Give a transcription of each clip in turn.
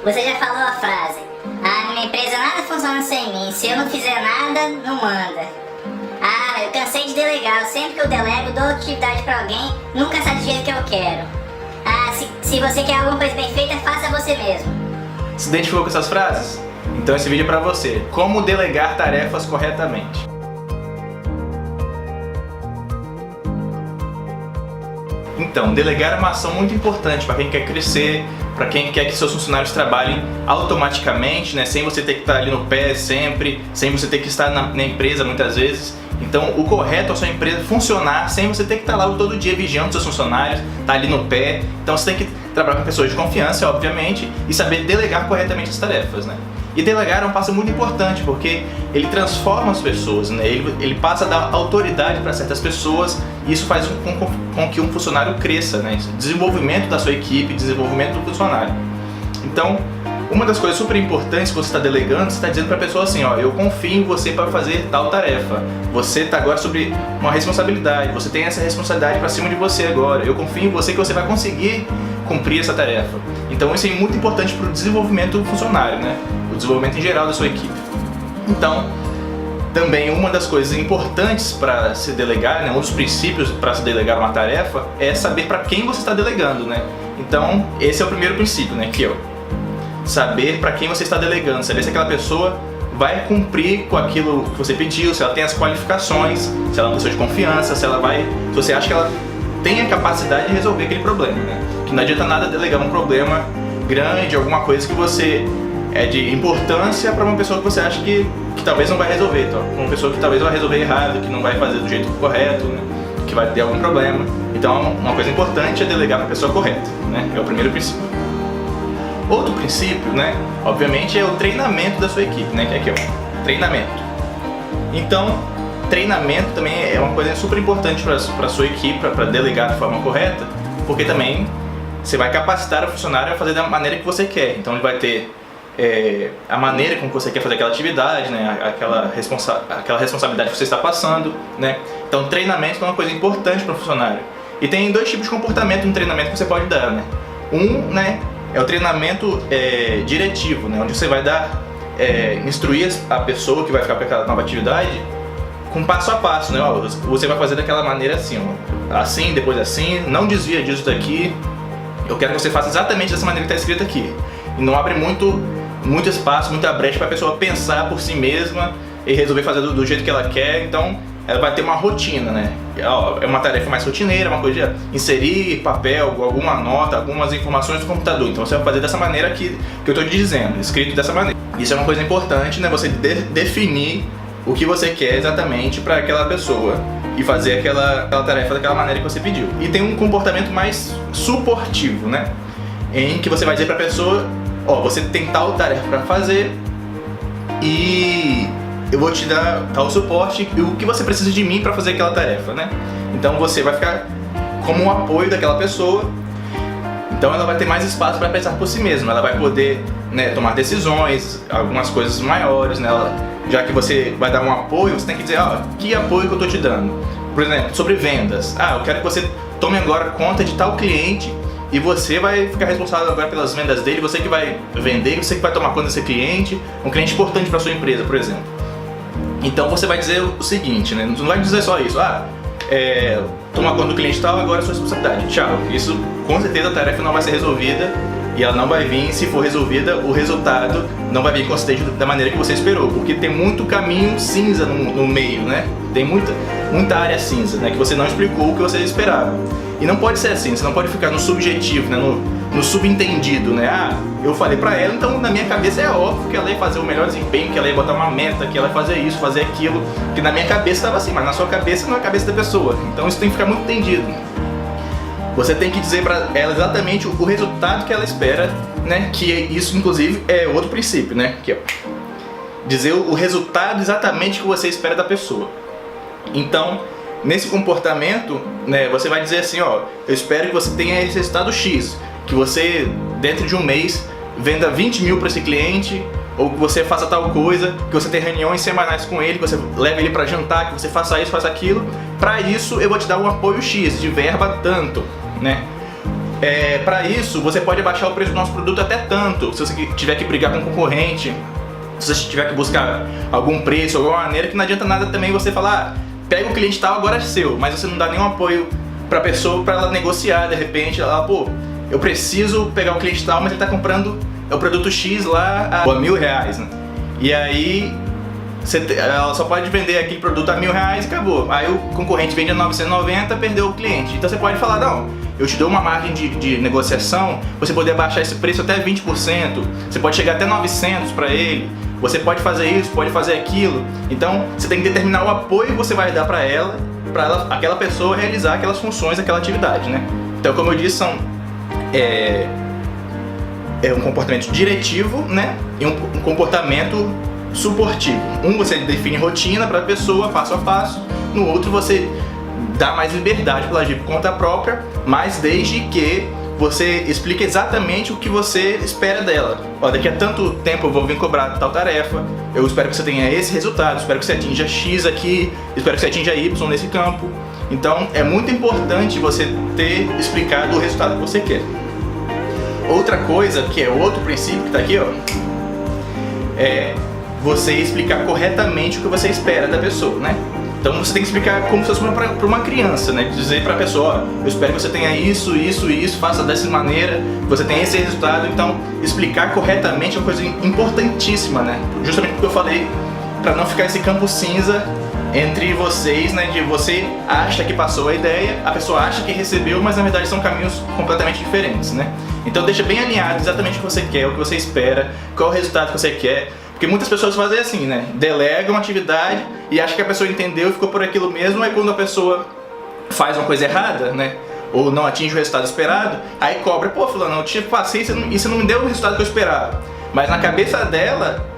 Você já falou a frase: ah, minha empresa nada funciona sem mim, se eu não fizer nada, não manda. Ah, eu cansei de delegar, sempre que eu delego, dou atividade pra alguém, nunca sai do jeito que eu quero. Ah, se você quer alguma coisa bem feita, faça você mesmo. Se identificou com essas frases? Então esse vídeo é pra você. Como delegar tarefas corretamente. Então, delegar é uma ação muito importante para quem quer crescer, para quem quer que seus funcionários trabalhem automaticamente, né, sem você ter que estar ali no pé sempre, sem você ter que estar na empresa muitas vezes. Então, o correto é a sua empresa funcionar sem você ter que estar lá todo dia vigiando seus funcionários, estar ali no pé. Então, você tem que trabalhar com pessoas de confiança, obviamente, e saber delegar corretamente as tarefas, né? E delegar é um passo muito importante, porque ele transforma as pessoas, né? Ele passa a dar autoridade para certas pessoas, e isso faz com que um funcionário cresça, né? Desenvolvimento da sua equipe, desenvolvimento do funcionário. Então, uma das coisas super importantes que você está delegando, você está dizendo para a pessoa assim, ó, eu confio em você para fazer tal tarefa. Você está agora sobre uma responsabilidade, você tem essa responsabilidade para cima de você agora. Eu confio em você que você vai conseguir cumprir essa tarefa. Então isso é muito importante para o desenvolvimento do funcionário, né? O desenvolvimento em geral da sua equipe. Então, também uma das coisas importantes para se delegar, né, um dos princípios para se delegar uma tarefa é saber para quem você está delegando, né? Então, esse é o primeiro princípio, né? Que é saber para quem você está delegando, saber se aquela pessoa vai cumprir com aquilo que você pediu, se ela tem as qualificações, se ela é uma pessoa de confiança, se você acha que ela tem a capacidade de resolver aquele problema, né? Que não adianta nada delegar um problema grande, alguma coisa que você é de importância para uma pessoa que você acha que talvez não vai resolver, então, uma pessoa que talvez vai resolver errado, que não vai fazer do jeito correto, né? Que vai ter algum problema. Então, uma coisa importante é delegar para a pessoa correta, né? É o primeiro princípio. Outro princípio, né, obviamente, é o treinamento da sua equipe, né, que é aqui, ó, treinamento. Então, treinamento também é uma coisa super importante para a sua equipe, para delegar de forma correta, porque também você vai capacitar o funcionário a fazer da maneira que você quer. Então, ele vai ter a maneira como você quer fazer aquela atividade, né, aquela responsabilidade que você está passando, né. Então, treinamento é uma coisa importante para o funcionário. E tem dois tipos de comportamento no treinamento que você pode dar, né. Né, é o treinamento diretivo, né? Onde você vai instruir a pessoa que vai ficar para aquela nova atividade com passo a passo, né? Ó, você vai fazer daquela maneira assim, ó, assim, depois assim, não desvia disso daqui. Eu quero que você faça exatamente dessa maneira que está escrito aqui. E não abre muito espaço, muita brecha para a pessoa pensar por si mesma e resolver fazer do jeito que ela quer. Então, ela vai ter uma rotina, né? É uma tarefa mais rotineira, uma coisa de inserir papel, alguma nota, algumas informações do computador. Então você vai fazer dessa maneira que eu estou te dizendo, escrito dessa maneira. Isso é uma coisa importante, né? Você definir o que você quer exatamente para aquela pessoa e fazer aquela tarefa daquela maneira que você pediu. E tem um comportamento mais suportivo, né? Em que você vai dizer para a pessoa, ó, você tem tal tarefa para fazer e eu vou te dar tal suporte e o que você precisa de mim para fazer aquela tarefa, né? Então você vai ficar como um apoio daquela pessoa. Então ela vai ter mais espaço para pensar por si mesma. Ela vai poder, né, tomar decisões, algumas coisas maiores, né? Já que você vai dar um apoio, você tem que dizer, ó, que apoio que eu tô te dando. Por exemplo, sobre vendas. Ah, eu quero que você tome agora conta de tal cliente e você vai ficar responsável agora pelas vendas dele, você que vai vender, você que vai tomar conta desse cliente, um cliente importante para sua empresa, por exemplo. Então você vai dizer o seguinte, né? Não vai dizer só isso, toma conta do cliente tal, agora é sua responsabilidade, tchau. Isso, com certeza, a tarefa não vai ser resolvida e ela não vai vir, se for resolvida, o resultado não vai vir consistente da maneira que você esperou, porque tem muito caminho cinza no meio, né? Tem muita área cinza, né? Que você não explicou o que você esperava. E não pode ser assim, você não pode ficar no subjetivo, né? No subentendido, né? Ah, eu falei pra ela, então na minha cabeça é óbvio que ela ia fazer o melhor desempenho, que ela ia botar uma meta, que ela ia fazer isso, fazer aquilo, que na minha cabeça estava assim, mas na sua cabeça não é a cabeça da pessoa. Então isso tem que ficar muito entendido. Você tem que dizer pra ela exatamente o resultado que ela espera, né? Que isso, inclusive, é outro princípio, né? Que é dizer o resultado exatamente que você espera da pessoa. Então, nesse comportamento, né, você vai dizer assim, ó, eu espero que você tenha esse resultado X, que você, dentro de um mês, venda 20 mil para esse cliente, ou que você faça tal coisa, que você tenha reuniões semanais com ele, que você leve ele para jantar, que você faça isso, faça aquilo. Para isso, eu vou te dar um apoio X, de verba tanto, né? Para isso, você pode abaixar o preço do nosso produto até tanto. Se você tiver que brigar com um concorrente, se você tiver que buscar algum preço, alguma maneira, que não adianta nada também você falar, pega o cliente tal, agora é seu, mas você não dá nenhum apoio pra pessoa, pra ela negociar, de repente, ela, pô, eu preciso pegar o cliente tal, mas ele tá comprando o produto X lá a R$1.000, né? E aí, ela só pode vender aquele produto a R$1.000 e acabou. Aí o concorrente vende a 990, perdeu o cliente. Então você pode falar, não, eu te dou uma margem de negociação, você poder abaixar esse preço até 20%, você pode chegar até 900 para ele, você pode fazer isso, pode fazer aquilo. Então você tem que determinar o apoio que você vai dar para ela, aquela pessoa realizar aquelas funções, aquela atividade, né? Então, como eu disse, é um comportamento diretivo, né? E um comportamento suportivo. Um você define rotina para a pessoa, passo a passo. No outro você dá mais liberdade para ela agir por conta própria, mas desde que você explique exatamente o que você espera dela. Ó, daqui a tanto tempo eu vou vir cobrar tal tarefa, eu espero que você tenha esse resultado, espero que você atinja X aqui, espero que você atinja Y nesse campo. Então é muito importante você ter explicado o resultado que você quer. Outra coisa, que é outro princípio que está aqui, ó, é você explicar corretamente o que você espera da pessoa, né? Então você tem que explicar como se fosse para uma criança, né? Dizer para a pessoa, ó, eu espero que você tenha isso, isso e isso, faça dessa maneira, você tenha esse resultado. Então explicar corretamente é uma coisa importantíssima, né? Justamente porque eu falei, para não ficar esse campo cinza entre vocês, né? De você acha que passou a ideia, a pessoa acha que recebeu, mas na verdade são caminhos completamente diferentes, né? Então deixa bem alinhado exatamente o que você quer, o que você espera, qual o resultado que você quer. Porque muitas pessoas fazem assim, né? Delegam uma atividade e acham que a pessoa entendeu e ficou por aquilo mesmo. Aí quando a pessoa faz uma coisa errada, né? Ou não atinge o resultado esperado, aí cobra, pô, fulano, eu te passei e você não me deu o resultado que eu esperava. Mas na cabeça dela,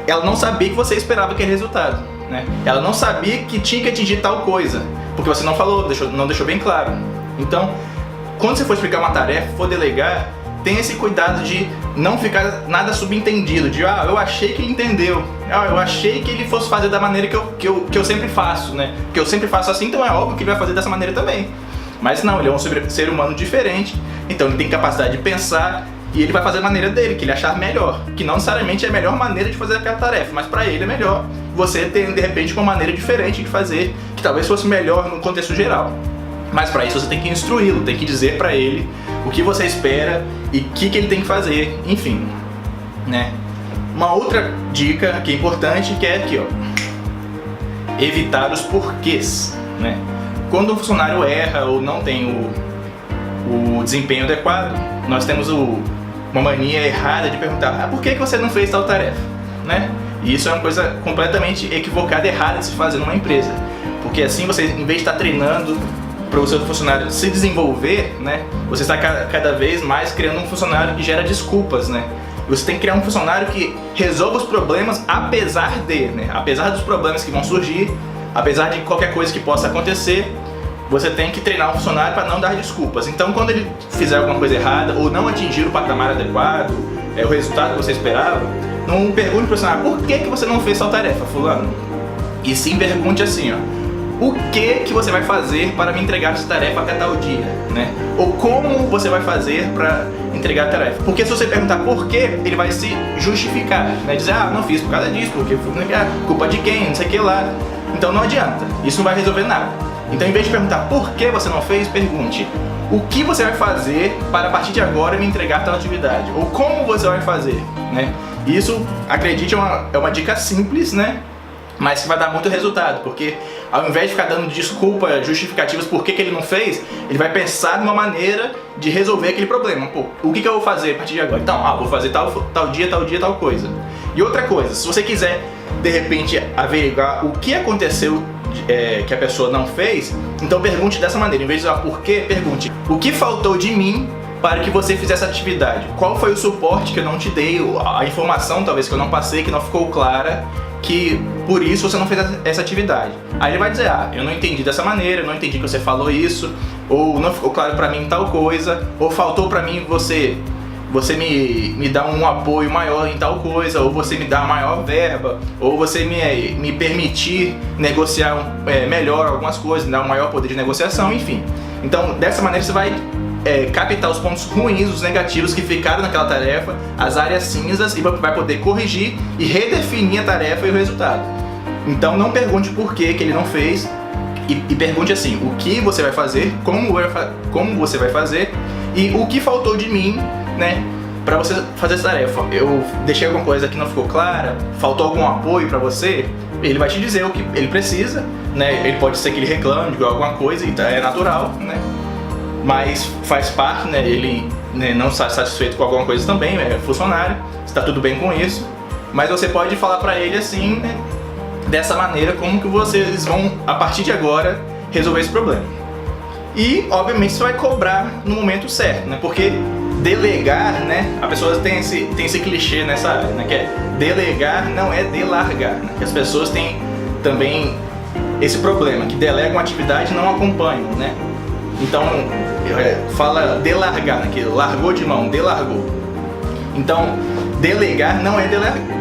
ela não sabia que você esperava aquele resultado, né? Ela não sabia que tinha que atingir tal coisa, porque você não falou, não deixou bem claro. Então, quando você for explicar uma tarefa, for delegar, tenha esse cuidado de não ficar nada subentendido, de eu achei que ele entendeu, eu achei que ele fosse fazer da maneira que eu sempre faço, né? Que eu sempre faço assim, então é óbvio que ele vai fazer dessa maneira também. Mas não, ele é um ser humano diferente, então ele tem capacidade de pensar e ele vai fazer da maneira dele, que ele achar melhor, que não necessariamente é a melhor maneira de fazer aquela tarefa, mas para ele é melhor você ter de repente uma maneira diferente de fazer, que talvez fosse melhor no contexto geral. Mas para isso você tem que instruí-lo, tem que dizer para ele o que você espera e o que ele tem que fazer, enfim, né? Uma outra dica que é importante, que é aqui, ó, evitar os porquês, né? Quando um funcionário erra ou não tem o desempenho adequado, nós temos uma mania errada de perguntar, por que você não fez tal tarefa, né? E isso é uma coisa completamente equivocada, errada de se fazer numa empresa, porque assim você, em vez de estar treinando para o seu funcionário se desenvolver, né, você está cada vez mais criando um funcionário que gera desculpas, né? Você tem que criar um funcionário que resolva os problemas apesar dos problemas que vão surgir, apesar de qualquer coisa que possa acontecer, você tem que treinar um funcionário para não dar desculpas. Então, quando ele fizer alguma coisa errada ou não atingir o patamar adequado, o resultado que você esperava, não pergunte para o funcionário, por que você não fez tal tarefa, fulano? E sim pergunte assim, ó, o que você vai fazer para me entregar essa tarefa até tal dia, né? Ou como você vai fazer para entregar a tarefa. Porque se você perguntar por quê, ele vai se justificar, né? Dizer, não fiz por causa disso, porque culpa de quem, não sei o que lá. Então não adianta, isso não vai resolver nada. Então, em vez de perguntar por que você não fez, pergunte o que você vai fazer para a partir de agora me entregar tal atividade, ou como você vai fazer, né? Isso, acredite, é uma dica simples, né? Mas que vai dar muito resultado, porque ao invés de ficar dando desculpas, justificativas por que ele não fez, ele vai pensar numa maneira de resolver aquele problema. Pô, o que eu vou fazer a partir de agora? Então, vou fazer tal dia, tal coisa. E outra coisa, se você quiser, de repente, averiguar o que aconteceu que a pessoa não fez, então pergunte dessa maneira. Em vez de dizer por quê, pergunte o que faltou de mim para que você fizesse essa atividade? Qual foi o suporte que eu não te dei, a informação talvez que eu não passei, que não ficou clara, que por isso você não fez essa atividade. Aí ele vai dizer, eu não entendi dessa maneira, eu não entendi que você falou isso, ou não ficou claro pra mim tal coisa, ou faltou pra mim você me dá um apoio maior em tal coisa, ou você me dá maior verba, ou você me permitir negociar melhor algumas coisas, me dar um maior poder de negociação, enfim. Então, dessa maneira você vai captar os pontos ruins, os negativos que ficaram naquela tarefa, as áreas cinzas, e vai poder corrigir e redefinir a tarefa e o resultado. Então não pergunte por que ele não fez, e pergunte assim, o que você vai fazer, como você vai fazer e o que faltou de mim, né, para você fazer essa tarefa. Eu deixei alguma coisa que não ficou clara, faltou algum apoio para você, ele vai te dizer o que ele precisa, né? Ele pode ser que ele reclame de alguma coisa, e é natural, né? Mas faz parte, né? Ele, né, não está satisfeito com alguma coisa também, é funcionário, está tudo bem com isso, mas você pode falar para ele assim, né, dessa maneira, como que vocês vão, a partir de agora, resolver esse problema. E, obviamente, você vai cobrar no momento certo, né? Porque delegar, né? A pessoa tem esse clichê nessa área, né? Que é delegar não é delargar, né? Que as pessoas têm também esse problema, que delegam atividade e não acompanham, né? Então, fala delargar, né? Que largou de mão, delargou. Então, delegar não é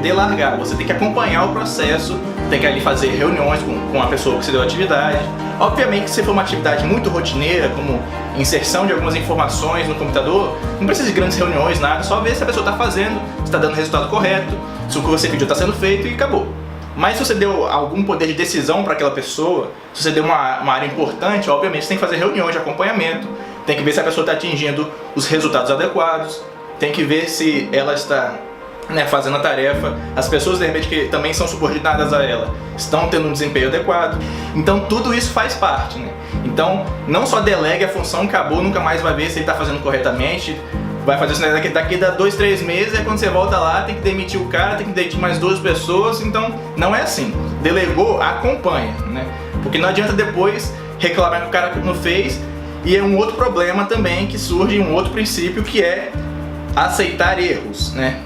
delargar, você tem que acompanhar o processo, tem que ali fazer reuniões com a pessoa que você deu a atividade. Obviamente que se for uma atividade muito rotineira, como inserção de algumas informações no computador, não precisa de grandes reuniões, nada, só ver se a pessoa está fazendo, se está dando o resultado correto, se o que você pediu está sendo feito e acabou. Mas se você deu algum poder de decisão para aquela pessoa, se você deu uma área importante, obviamente você tem que fazer reuniões de acompanhamento, tem que ver se a pessoa está atingindo os resultados adequados, tem que ver se ela está, né, fazendo a tarefa, as pessoas de repente que também são subordinadas a ela estão tendo um desempenho adequado. Então tudo isso faz parte, né? Então não só delegue a função, acabou, nunca mais vai ver se ele está fazendo corretamente, vai fazer isso daqui a 2, 3 meses, é quando você volta lá, tem que demitir o cara, tem que demitir mais 2 pessoas, então não é assim. Delegou, acompanha, né? Porque não adianta depois reclamar que o cara não fez, e é um outro problema também que surge, um outro princípio, que é aceitar erros, né?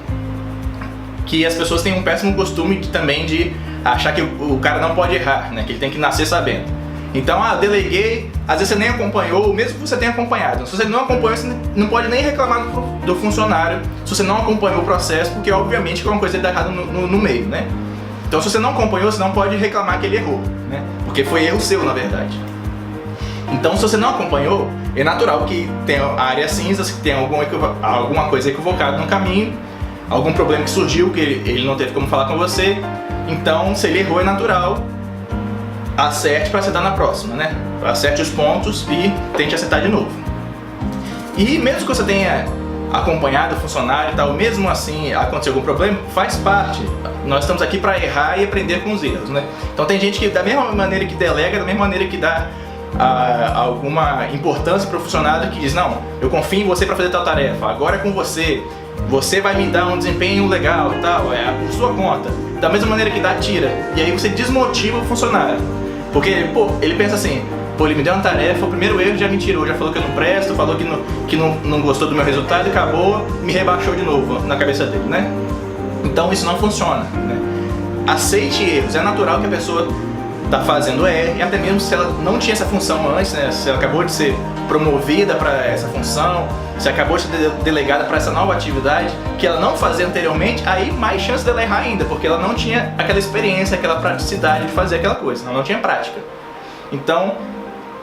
Que as pessoas têm um péssimo costume também de achar que o cara não pode errar, né? Que ele tem que nascer sabendo. Então, deleguei, às vezes você nem acompanhou, mesmo que você tenha acompanhado. Se você não acompanhou, você não pode nem reclamar do funcionário se você não acompanhou o processo, porque obviamente que alguma coisa está errada no meio, né? Então, se você não acompanhou, você não pode reclamar que ele errou, né? Porque foi erro seu, na verdade. Então, se você não acompanhou, é natural que tenha áreas cinzas, que tenha alguma coisa equivocada no caminho, algum problema que surgiu, que ele não teve como falar com você. Então, se ele errou, é natural, acerte para acertar na próxima, né? Acerte os pontos e tente acertar de novo. E mesmo que você tenha acompanhado o funcionário e tal, mesmo assim acontecer algum problema, faz parte. Nós estamos aqui para errar e aprender com os erros, né? Então tem gente que da mesma maneira que delega, da mesma maneira que dá alguma importância para o funcionário, que diz, não, eu confio em você para fazer tal tarefa, agora é com você, você vai me dar um desempenho legal e tal, é por sua conta. Da mesma maneira que dá, tira. E aí você desmotiva o funcionário. Porque, pô, ele pensa assim, pô, ele me deu uma tarefa, o primeiro erro já me tirou, já falou que eu não presto, falou que não gostou do meu resultado e acabou, me rebaixou de novo na cabeça dele, né? Então isso não funciona, né? Aceite erros, é natural que a pessoa tá fazendo e até mesmo se ela não tinha essa função antes, né? Se ela acabou de ser promovida para essa função, se acabou de ser delegada para essa nova atividade que ela não fazia anteriormente, aí mais chance dela errar ainda, porque ela não tinha aquela experiência, aquela praticidade de fazer aquela coisa, ela não tinha prática. Então,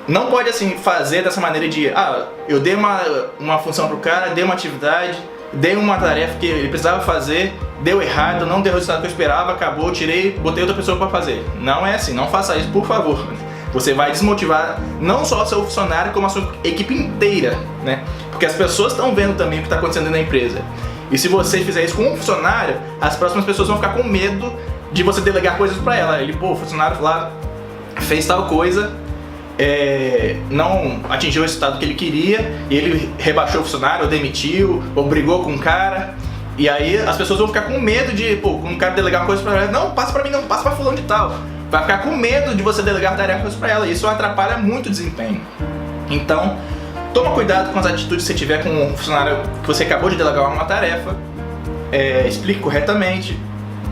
não pode assim fazer dessa maneira de, eu dei uma função pro cara, dei uma atividade, dei uma tarefa que ele precisava fazer, deu errado, não deu o resultado que eu esperava, acabou, tirei, botei outra pessoa para fazer. Não é assim, não faça isso, por favor. Você vai desmotivar não só o seu funcionário, como a sua equipe inteira, né? Porque as pessoas estão vendo também o que está acontecendo na empresa. E se você fizer isso com um funcionário, as próximas pessoas vão ficar com medo de você delegar coisas para ela. Ele, pô, o funcionário lá fez tal coisa, não atingiu o resultado que ele queria, e ele rebaixou o funcionário, ou demitiu, ou brigou com o cara. E aí as pessoas vão ficar com medo de, pô, quando o cara delegar uma coisa pra ela, não, passa pra mim, não, passa pra fulano de tal. Vai ficar com medo de você delegar tarefas pra ela, e isso atrapalha muito o desempenho. Então, toma cuidado com as atitudes que você tiver com um funcionário que você acabou de delegar uma tarefa, explique corretamente.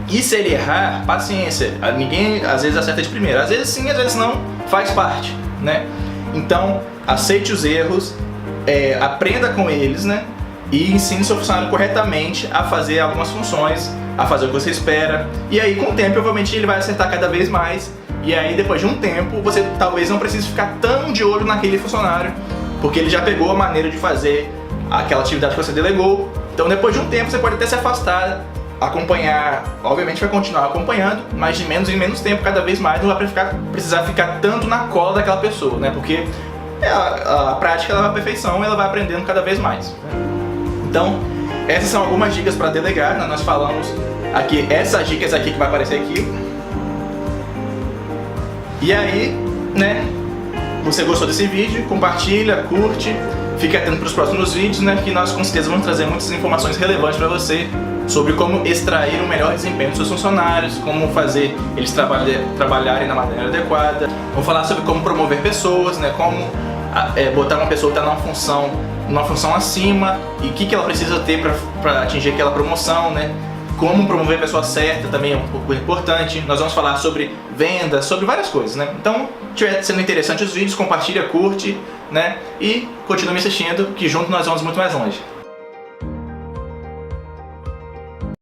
E se ele errar, paciência, ninguém às vezes acerta de primeira, às vezes sim, às vezes não, faz parte, né? Então, aceite os erros, aprenda com eles, né? E ensine seu funcionário corretamente a fazer algumas funções, a fazer o que você espera. E aí, com o tempo, provavelmente ele vai acertar cada vez mais. E aí, depois de um tempo, você talvez não precise ficar tão de olho naquele funcionário porque ele já pegou a maneira de fazer aquela atividade que você delegou. Então depois de um tempo você pode até se afastar, acompanhar, obviamente vai continuar acompanhando, mas de menos em menos tempo, cada vez mais, não vai precisar ficar tanto na cola daquela pessoa, né? Porque a prática ela vai à perfeição, ela vai aprendendo cada vez mais. Então, essas são algumas dicas para delegar, né? Nós falamos aqui, essas dicas aqui que vai aparecer aqui. E aí, né? Você gostou desse vídeo? Compartilha, curte, fique atento para os próximos vídeos, né? Que nós com certeza vamos trazer muitas informações relevantes para você sobre como extrair o melhor desempenho dos seus funcionários, como fazer eles trabalharem da maneira adequada. Vamos falar sobre como promover pessoas, né? Como botar uma pessoa que está numa função acima e o que ela precisa ter para atingir aquela promoção, né? Como promover a pessoa certa também é um pouco importante. Nós vamos falar sobre vendas, sobre várias coisas, né? Então, se estiver sendo interessante os vídeos, compartilha, curte, né? E continue me assistindo, que junto nós vamos muito mais longe.